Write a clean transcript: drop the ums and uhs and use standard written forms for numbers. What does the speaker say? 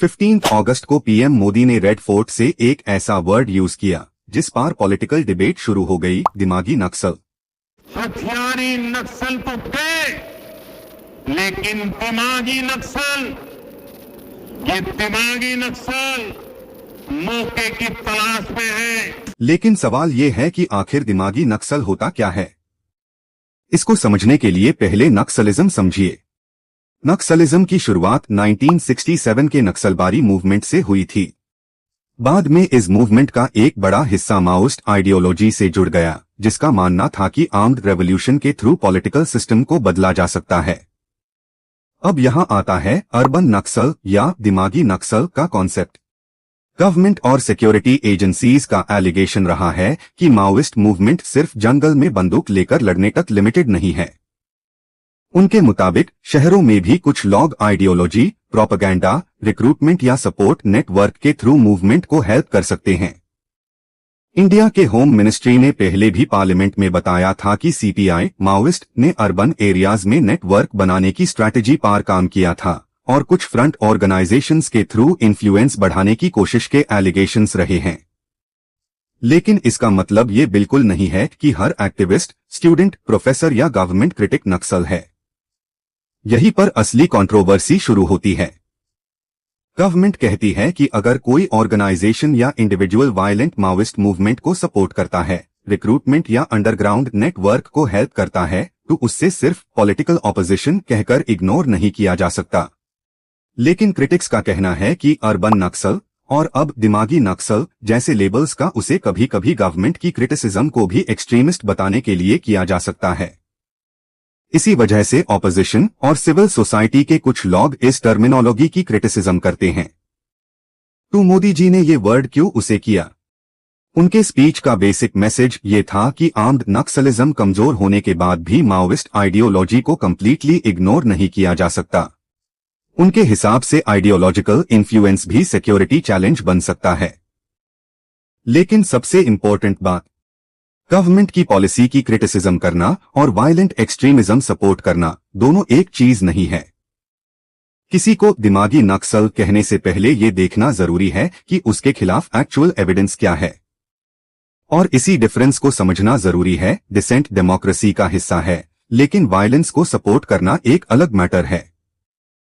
15 अगस्त को पीएम मोदी ने red fort से एक ऐसा वर्ड यूज किया जिस पर पॉलिटिकल डिबेट शुरू हो गई, दिमागी नक्सल। हथियारी नक्सल तो थे, लेकिन दिमागी नक्सल, ये दिमागी नक्सल मौके की तलाश में है। लेकिन सवाल ये है कि आखिर दिमागी नक्सल होता क्या है? इसको समझने के लिए पहले नक्सलिज्म समझिए। नक्सलिज्म की शुरुआत 1967 के नक्सलबारी मूवमेंट से हुई थी। बाद में इस मूवमेंट का एक बड़ा हिस्सा माओइस्ट आइडियोलॉजी से जुड़ गया, जिसका मानना था कि आर्म्ड रेवोल्यूशन के थ्रू पॉलिटिकल सिस्टम को बदला जा सकता है। अब यहाँ आता है अर्बन नक्सल या दिमागी नक्सल का कॉन्सेप्ट। गवर्नमेंट और सिक्योरिटी एजेंसीज का एलिगेशन रहा है कि माओइस्ट मूवमेंट सिर्फ जंगल में बंदूक लेकर लड़ने तक लिमिटेड नहीं है। उनके मुताबिक शहरों में भी कुछ लोग आइडियोलॉजी, प्रोपेगेंडा, रिक्रूटमेंट या सपोर्ट नेटवर्क के थ्रू मूवमेंट को हेल्प कर सकते हैं। इंडिया के होम मिनिस्ट्री ने पहले भी पार्लियामेंट में बताया था कि सीपीआई माओइस्ट ने अर्बन एरियाज में नेटवर्क बनाने की स्ट्रैटेजी पर काम किया था और कुछ फ्रंट ऑर्गेनाइजेशंस के थ्रू इन्फ्लुएंस बढ़ाने की कोशिश के एलिगेशंस रहे हैं। लेकिन इसका मतलब ये बिल्कुल नहीं है कि हर एक्टिविस्ट, स्टूडेंट, प्रोफेसर या गवर्नमेंट क्रिटिक नक्सल है। यहीं पर असली कंट्रोवर्सी शुरू होती है। गवर्नमेंट कहती है कि अगर कोई ऑर्गेनाइजेशन या इंडिविजुअल वायलेंट माओइस्ट मूवमेंट को सपोर्ट करता है, रिक्रूटमेंट या अंडरग्राउंड नेटवर्क को हेल्प करता है, तो उससे सिर्फ पॉलिटिकल ऑपोजिशन कहकर इग्नोर नहीं किया जा सकता। लेकिन क्रिटिक्स का कहना है कि अर्बन नक्सल और अब दिमागी नक्सल जैसे लेबल्स का उसे कभी कभी गवर्नमेंट की क्रिटिसिज्म को भी एक्सट्रीमिस्ट बताने के लिए किया जा सकता है। इसी वजह से ऑपोजिशन और सिविल सोसाइटी के कुछ लोग इस टर्मिनोलॉजी की क्रिटिसिज्म करते हैं। तो मोदी जी ने ये वर्ड क्यों उसे किया? उनके स्पीच का बेसिक मैसेज ये था कि आर्म्ड नक्सलिज्म कमजोर होने के बाद भी माओइस्ट आइडियोलॉजी को कंप्लीटली इग्नोर नहीं किया जा सकता। उनके हिसाब से आइडियोलॉजिकल इन्फ्लुएंस भी सिक्योरिटी चैलेंज बन सकता है। लेकिन सबसे इंपॉर्टेंट बात, गवर्नमेंट की पॉलिसी की क्रिटिसिज्म करना और वायलेंट एक्सट्रीमिज्म सपोर्ट करना दोनों एक चीज नहीं है। किसी को दिमागी नक्सल कहने से पहले ये देखना जरूरी है कि उसके खिलाफ एक्चुअल एविडेंस क्या है। और इसी डिफरेंस को समझना जरूरी है। डिसेंट डेमोक्रेसी का हिस्सा है, लेकिन वायलेंस को सपोर्ट करना एक अलग मैटर है।